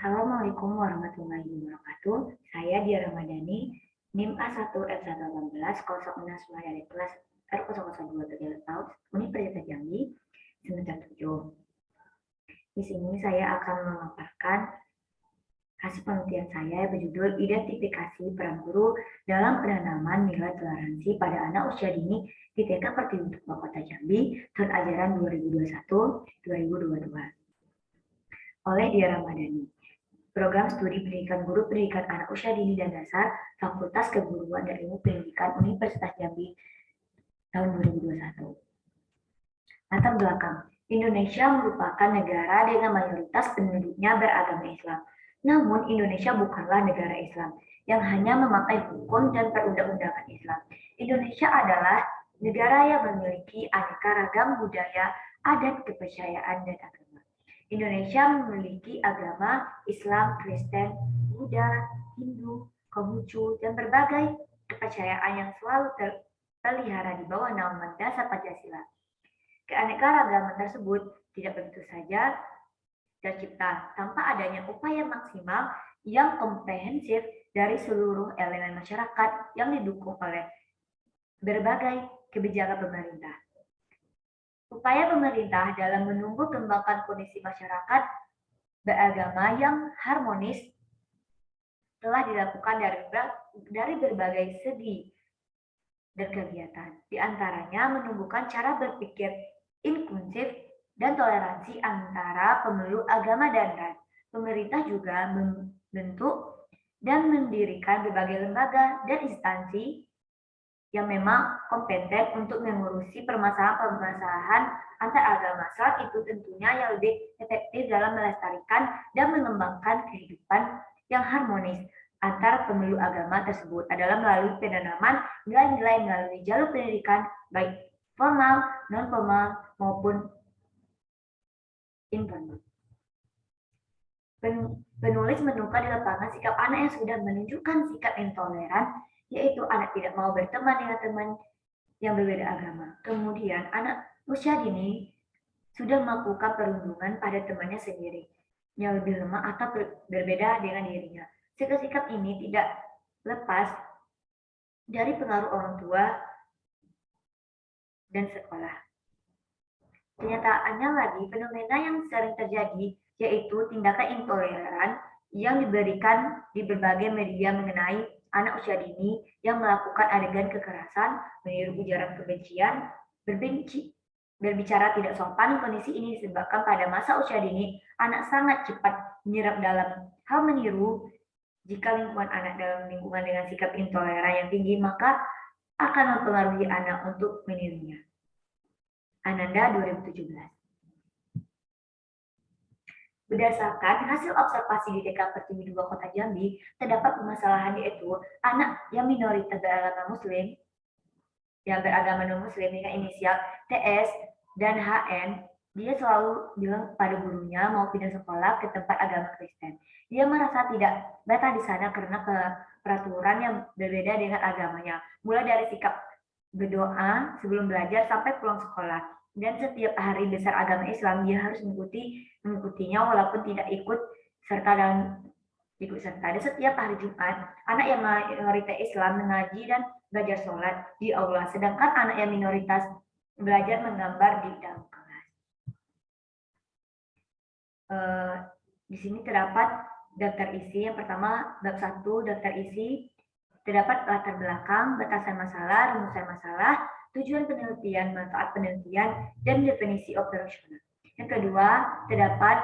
Assalamualaikum warahmatullahi wabarakatuh. Saya Dia Ramadhani, NIM A1F118 dari kelas R002 Tegal Universitas Jambi, semester 7. Di sini saya akan memaparkan hasil penelitian saya berjudul Identifikasi Peran Guru dalam Penanaman Nilai Toleransi pada Anak Usia Dini di TK Pertiwi Kota Jambi tahun ajaran 2021-2022 oleh Dia Ramadhani. Program Studi Pendidikan Guru Pendidikan Anak Usia Dini dan Dasar Fakultas Keguruan dan Ilmu Pendidikan Universitas Jambi tahun 2021. Latar belakang, Indonesia merupakan negara dengan mayoritas penduduknya beragama Islam. Namun Indonesia bukanlah negara Islam yang hanya memakai hukum dan perundang-undangan Islam. Indonesia adalah negara yang memiliki aneka ragam budaya, adat, kepercayaan, dan agama. Indonesia memiliki agama Islam, Kristen, Buddha, Hindu, Konghucu, dan berbagai kepercayaan yang selalu terpelihara di bawah naungan dasar Pancasila. Keanekaragaman tersebut tidak begitu saja tercipta tanpa adanya upaya maksimal yang komprehensif dari seluruh elemen masyarakat yang didukung oleh berbagai kebijakan pemerintah. Upaya pemerintah dalam menumbuh kembangkan kondisi masyarakat beragama yang harmonis telah dilakukan dari berbagai segi dan kegiatan. Di antaranya menumbuhkan cara berpikir inklusif dan toleransi antara pemeluk agama dan ras. Pemerintah juga membentuk dan mendirikan berbagai lembaga dan instansi yang memang kompeten untuk mengurusi permasalahan-permasalahan antar agama. Saat itu tentunya yang lebih efektif dalam melestarikan dan mengembangkan kehidupan yang harmonis antar pemeluk agama tersebut adalah melalui penanaman nilai-nilai melalui jalur pendidikan baik formal, non-formal maupun informal. Penulis menemukan di lapangan sikap anak yang sudah menunjukkan sikap intoleran, yaitu anak tidak mau berteman dengan teman yang berbeda agama. Kemudian anak usia dini sudah melakukan perundungan pada temannya sendiri yang lebih lemah atau berbeda dengan dirinya. Sikap-sikap ini tidak lepas dari pengaruh orang tua dan sekolah. Kenyataannya lagi, fenomena yang sering terjadi yaitu tindakan intoleran yang diberikan di berbagai media mengenai anak usia dini yang melakukan adegan kekerasan, meniru ujaran kebencian, berbicara tidak sopan. Kondisi ini disebabkan pada masa usia dini, anak sangat cepat menyerap dalam hal meniru. Jika lingkungan anak dalam lingkungan dengan sikap intoleran yang tinggi, maka akan mempengaruhi anak untuk menirunya. Ananda 2017. Berdasarkan hasil observasi di TK Pertiwi 2 Kota Jambi, terdapat permasalahan yaitu anak yang minoritas beragama Muslim, yang beragama non-Muslim dengan inisial TS dan HN, dia selalu bilang pada gurunya mau pindah sekolah ke tempat agama Kristen. Dia merasa tidak betah di sana karena peraturan yang berbeda dengan agamanya, mulai dari sikap berdoa sebelum belajar sampai pulang sekolah. Dan setiap hari besar agama Islam dia harus mengikutinya walaupun tidak ikut serta. Dan setiap hari Jumat anak yang minoritas Islam mengaji dan belajar sholat di aula, sedangkan anak yang minoritas belajar menggambar di dalam kelas. Di sini terdapat daftar isi. Yang pertama, bab 1, daftar isi. Terdapat latar belakang, batasan masalah, rumusan masalah, tujuan penelitian, manfaat penelitian, dan definisi operasional. Yang kedua, terdapat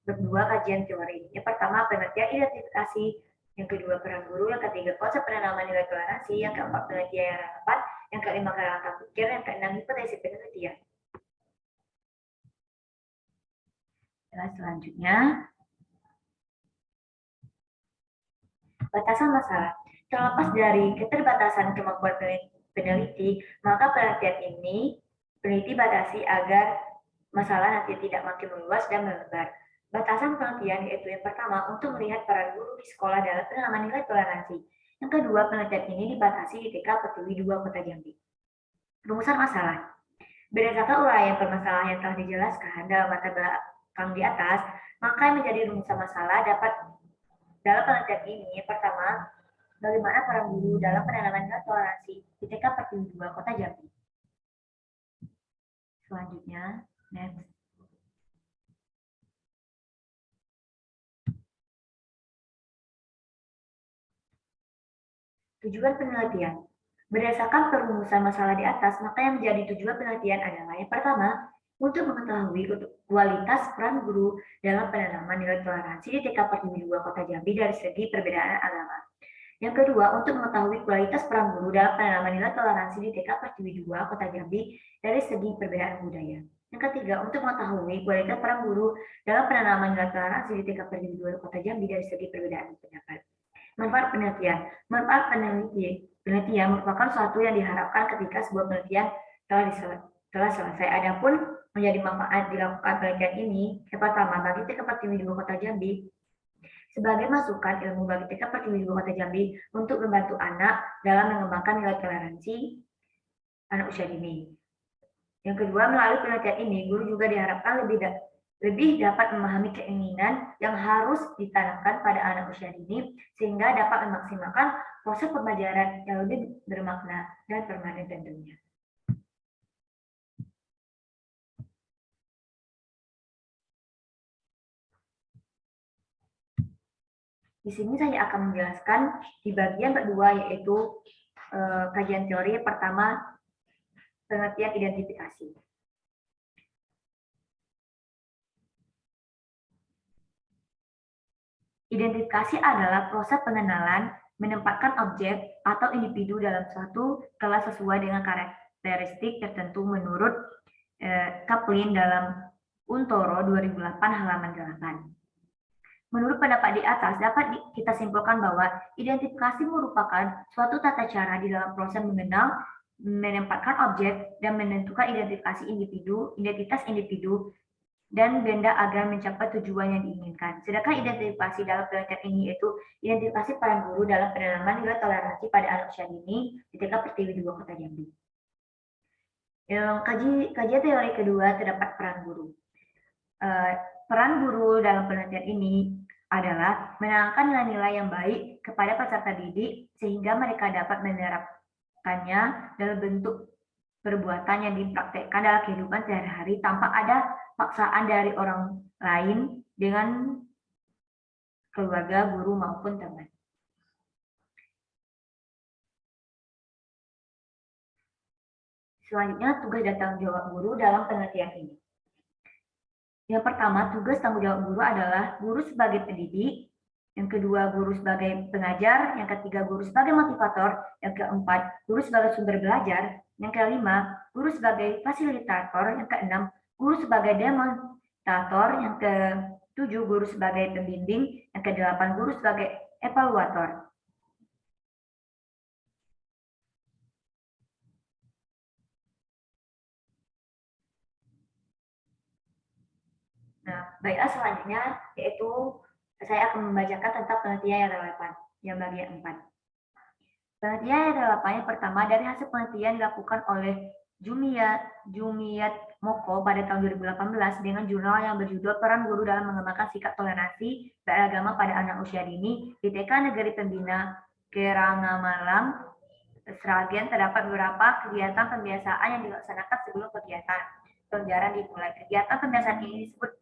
bab 2, kajian teori. Yang pertama, pengertian identifikasi. Yang kedua, peran guru. Yang ketiga, konsep penanaman nilai toleransi. Yang keempat, penelitian yang rapat. Yang kelima, kerangka pikir. Yang keenam, hipotesis penelitian. Selanjutnya, batasan masalah. Terlepas dari keterbatasan kemampuan peneliti, maka penelitian ini peneliti batasi agar masalah nanti tidak makin meluas dan melebar. Batasan penelitian yaitu yang pertama, untuk melihat peran guru di sekolah dalam penanaman nilai toleransi. Yang kedua, penelitian ini dibatasi di TK Pertiwi 2 Kota Jambi. Rumusan masalah. Berdasarkan uraian permasalahan yang telah dijelaskan dalam latar belakang di atas, Maka yang menjadi rumusan masalah dapat dalam penelitian ini, pertama, bagaimana para guru dalam penanaman nilai toleransi di TK Pertiwi 2 Kota Jambi. Selanjutnya, next. Tujuan penelitian. Berdasarkan perumusan masalah di atas, maka yang menjadi tujuan penelitian adalah yang pertama, untuk mengetahui kualitas peran guru dalam penanaman nilai toleransi di TK Pertiwi 2 Kota Jambi dari segi perbedaan agama. Yang kedua, untuk mengetahui kualitas peran guru dalam penanaman nilai toleransi di TK Pertiwi 2 Kota Jambi dari segi perbedaan budaya. Yang ketiga, untuk mengetahui kualitas peran guru dalam penanaman nilai toleransi di TK Pertiwi 2 Kota Jambi dari segi perbedaan pendapat. Manfaat penelitian. Manfaat penelitian merupakan suatu yang diharapkan ketika sebuah penelitian telah selesai. Adapun menjadi manfaat dilakukan penelitian ini, yang pertama, bagi TK Pertiwi 2 Kota Jambi, sebagai masukan ilmu bagi TK Pertiwi 2 Kota Jambi untuk membantu anak dalam mengembangkan nilai toleransi anak usia dini. Yang kedua, melalui penelitian ini, guru juga diharapkan lebih dapat memahami keinginan yang harus ditanamkan pada anak usia dini sehingga dapat memaksimalkan proses pembelajaran yang lebih bermakna dan permanen tentunya. Di sini saya akan menjelaskan di bagian kedua, yaitu kajian teori. Pertama, pengertian identifikasi. Identifikasi adalah proses pengenalan, menempatkan objek atau individu dalam suatu kelas sesuai dengan karakteristik tertentu menurut Kaplan dalam Untoro 2008 halaman 8. Menurut pendapat di atas, dapat kita simpulkan bahwa identifikasi merupakan suatu tata cara di dalam proses mengenal, menempatkan objek, dan menentukan identitas individu, dan benda agar mencapai tujuan yang diinginkan. Sedangkan identifikasi dalam penelitian ini yaitu identifikasi peran guru dalam penanaman nilai toleransi pada anak usia dini di TK Pertiwi 2 Kota Jambi. Kajian teori kedua terdapat peran guru. Peran guru dalam penelitian ini adalah menanamkan nilai-nilai yang baik kepada peserta didik sehingga mereka dapat menerapkannya dalam bentuk perbuatan yang dipraktekkan dalam kehidupan sehari-hari tanpa ada paksaan dari orang lain dengan keluarga, guru, maupun teman. Selanjutnya, tugas dan tanggung jawab guru dalam penelitian ini. Yang pertama, tugas tanggung jawab guru adalah guru sebagai pendidik, yang kedua, guru sebagai pengajar, yang ketiga, guru sebagai motivator, yang keempat, guru sebagai sumber belajar, yang kelima, guru sebagai fasilitator, yang keenam, guru sebagai demonstrator, yang ketujuh, guru sebagai pembimbing, yang kedelapan, guru sebagai evaluator. Nah, baiklah selanjutnya yaitu saya akan membacakan tentang penelitian yang relevan, yang bagian 4. Penelitian yang relevan yang pertama dari hasil penelitian dilakukan oleh Jumiyat Moko pada tahun 2018 dengan jurnal yang berjudul Peran Guru dalam Mengembangkan Sikap Toleransi Beragama pada Anak Usia Dini di TK Negeri Pembina Kerangamalang, Sragen. Terdapat beberapa kegiatan pembiasaan yang dilaksanakan sebelum kegiatan pembelajaran dimulai. Kegiatan pembiasaan ini disebut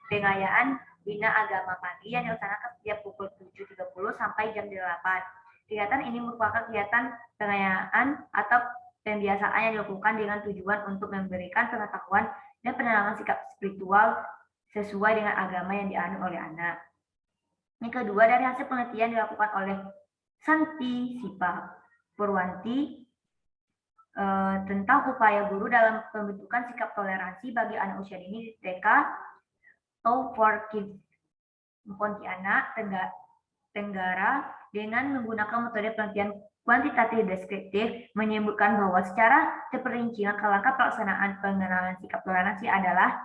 pengayaan bina agama pagi yang dilaksanakan setiap pukul 7.30 sampai jam 8. Kegiatan ini merupakan kegiatan pengayaan atau pembiasaan yang dilakukan dengan tujuan untuk memberikan pengetahuan dan penanaman sikap spiritual sesuai dengan agama yang dianut oleh anak. Yang kedua, dari hasil penelitian dilakukan oleh Santi Sipa Purwanti tentang upaya guru dalam pembentukan sikap toleransi bagi anak usia dini di TK Tow for Kids Pontianak, Tenggara dengan menggunakan metode penelitian kuantitatif deskriptif menyebutkan bahwa secara terperinci langkah-langkah pelaksanaan pengenalan sikap toleransi adalah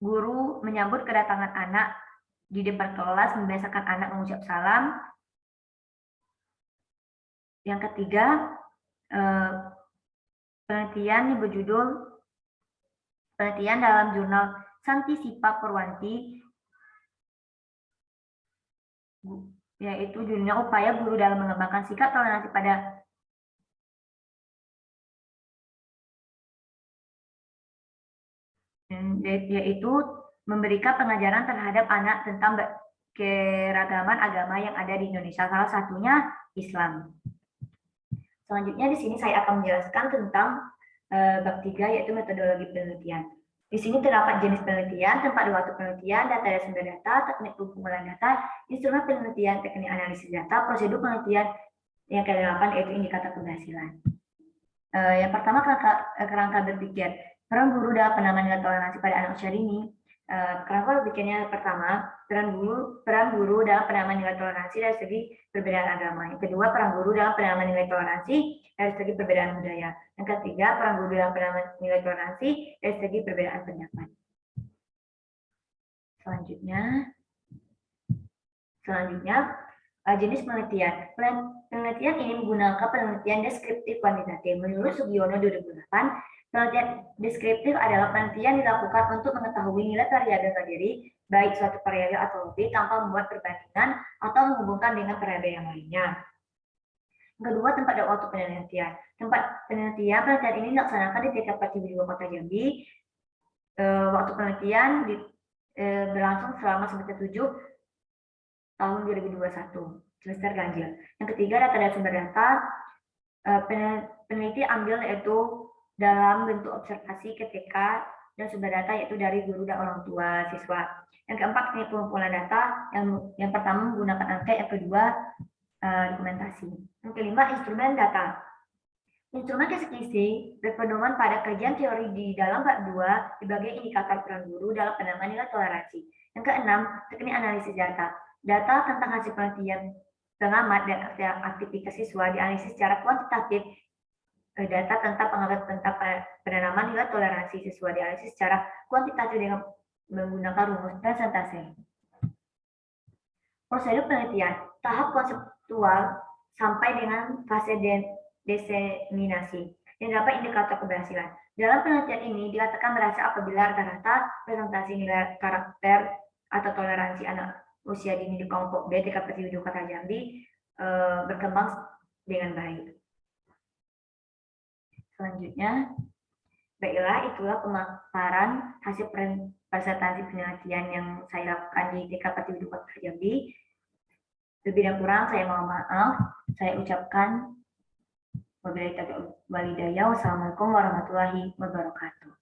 guru menyambut kedatangan anak di depan kelas, membiasakan anak mengucap salam. Yang ketiga, penelitian yang berjudul penelitian dalam jurnal Santi Sipa Purwanti, yaitu judulnya upaya guru dalam mengembangkan sikap toleransi pada yaitu memberikan pengajaran terhadap anak tentang keragaman agama yang ada di Indonesia, salah satunya Islam. Selanjutnya di sini saya akan menjelaskan tentang bab 3, yaitu metodologi penelitian. Di sini terdapat jenis penelitian, tempat dan waktu penelitian, data dan sumber data, teknik pengumpulan data, instrumen penelitian, teknik analisis data, prosedur penelitian yang ke-8 yaitu indikator keberhasilan. Yang pertama, kerangka berpikir. Peran guru dalam penanaman nilai toleransi pada anak usia dini. Kerangka berpikirnya pertama, peran guru dalam penanaman nilai toleransi dari segi perbedaan agama. Yang kedua, peran guru dalam penanaman nilai toleransi dari segi perbedaan budaya. Yang ketiga, peran guru dalam penanaman nilai toleransi dari segi perbedaan pendapat. Selanjutnya, jenis penelitian. Penelitian ini menggunakan penelitian deskriptif kuantitatif. Menurut Sugiono 2008, penelitian deskriptif adalah penelitian dilakukan untuk mengetahui nilai variabel sendiri, baik suatu variabel atau lebih, tanpa membuat perbandingan atau menghubungkan dengan variabel yang lainnya. Kedua, tempat dan waktu penelitian. Tempat penelitian ini dilaksanakan di TKP 2 Kota Jambi. Waktu penelitian berlangsung selama semester 7 tahun 2021, semester ganjil. Yang ketiga, data dan sumber data. Peneliti ambil yaitu dalam bentuk observasi ketika dan sumber data yaitu dari guru dan orang tua siswa. Yang keempat, teknik pengumpulan data. Yang pertama menggunakan angka, yang kedua dokumentasi. Yang kelima, instrumen data. Instrumen kisi berpedoman pada kajian teori di dalam bab 2 sebagai indikator peran guru dalam penanaman nilai toleransi. Yang keenam, teknik analisis data. Data tentang hasil penelitian pengamat dan aktivitas siswa dianalisis secara kuantitatif. Data tentang pengamat tentang penanaman nilai toleransi siswa dianalisis secara kuantitatif dengan menggunakan rumus persentase. Prosedur penelitian, tahap konseptual sampai dengan fase diseminasi. Yang dapat indikator keberhasilan. Dalam penelitian ini dikatakan berhasil apabila rata-rata presentasi nilai karakter atau toleransi anak usia dini di kelompok B TKP 7 Kota Jambi berkembang dengan baik. Selanjutnya, baiklah itulah pemaparan hasil presentasi penelitian yang saya lakukan di TKP 7 Kota Jambi. Lebih dan kurang saya mohon maaf. Saya ucapkan wabillahi taufiq wal hidayah. Wassalamualaikum warahmatullahi wabarakatuh.